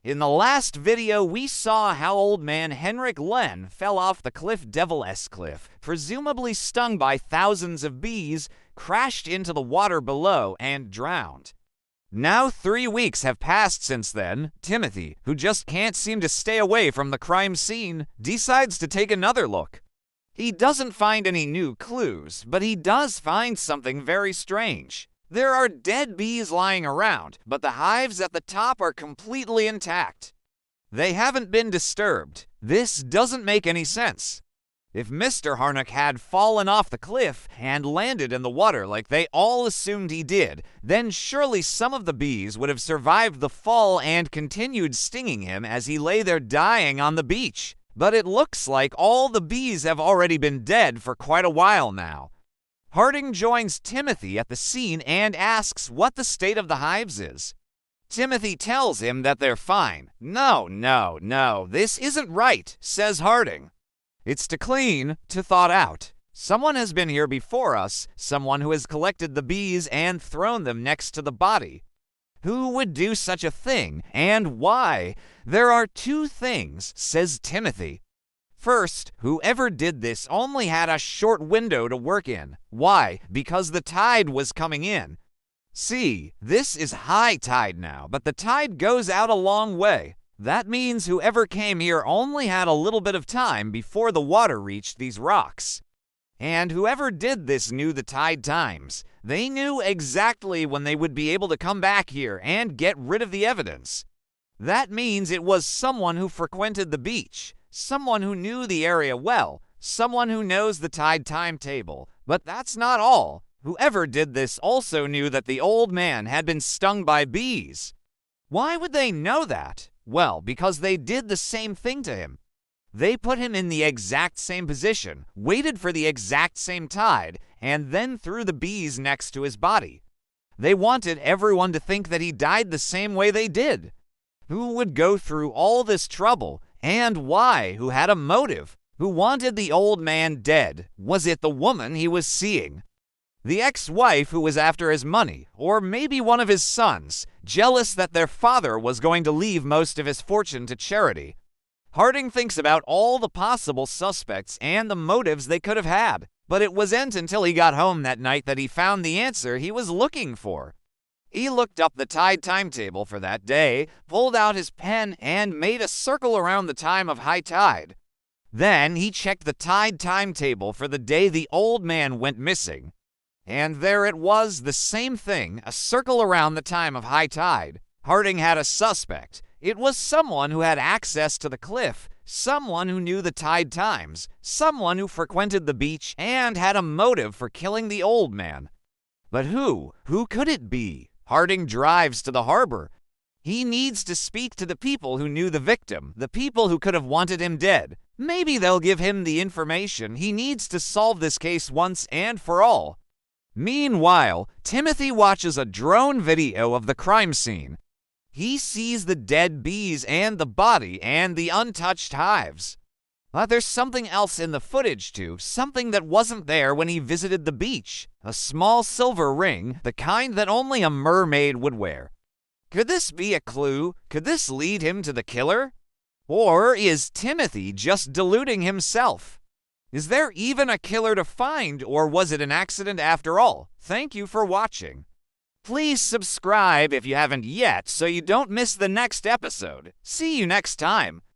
In the last video, we saw how old man Henrik Len fell off the cliff Devil-S cliff, presumably stung by thousands of bees, crashed into the water below, and drowned. Now 3 weeks have passed since then. Timothy, who just can't seem to stay away from the crime scene, decides to take another look. He doesn't find any new clues, but he does find something very strange. There are dead bees lying around, but the hives at the top are completely intact. They haven't been disturbed. This doesn't make any sense. If Mr. Harnack had fallen off the cliff and landed in the water like they all assumed he did, then surely some of the bees would have survived the fall and continued stinging him as he lay there dying on the beach. But it looks like all the bees have already been dead for quite a while now. Harding joins Timothy at the scene and asks what the state of the hives is. Timothy tells him that they're fine. No, this isn't right, says Harding. It's to clean, to thaw out. Someone has been here before us, someone who has collected the bees and thrown them next to the body. Who would do such a thing, and why? There are 2 things, says Timothy. First, whoever did this only had a short window to work in. Why? Because the tide was coming in. See, this is high tide now, but the tide goes out a long way. That means whoever came here only had a little bit of time before the water reached these rocks. And whoever did this knew the tide times. They knew exactly when they would be able to come back here and get rid of the evidence. That means it was someone who frequented the beach. Someone who knew the area well, someone who knows the tide timetable. But that's not all. Whoever did this also knew that the old man had been stung by bees. Why would they know that? Well, because they did the same thing to him. They put him in the exact same position, waited for the exact same tide, and then threw the bees next to his body. They wanted everyone to think that he died the same way they did. Who would go through all this trouble? And why? Who had a motive? Who wanted the old man dead? Was it the woman he was seeing? The ex-wife who was after his money? Or maybe one of his sons, jealous that their father was going to leave most of his fortune to charity? Harding thinks about all the possible suspects and the motives they could have had, but it wasn't until he got home that night that he found the answer he was looking for. He looked up the tide timetable for that day, pulled out his pen, and made a circle around the time of high tide. Then he checked the tide timetable for the day the old man went missing. And there it was, the same thing, a circle around the time of high tide. Harding had a suspect. It was someone who had access to the cliff, someone who knew the tide times, someone who frequented the beach and had a motive for killing the old man. But who? Who could it be? Harding drives to the harbor. He needs to speak to the people who knew the victim, the people who could have wanted him dead. Maybe they'll give him the information he needs to solve this case once and for all. Meanwhile, Timothy watches a drone video of the crime scene. He sees the dead bees and the body and the untouched hives. But there's something else in the footage too, something that wasn't there when he visited the beach. A small silver ring, the kind that only a mermaid would wear. Could this be a clue? Could this lead him to the killer? Or is Timothy just deluding himself? Is there even a killer to find, or was it an accident after all? Thank you for watching. Please subscribe if you haven't yet so you don't miss the next episode. See you next time.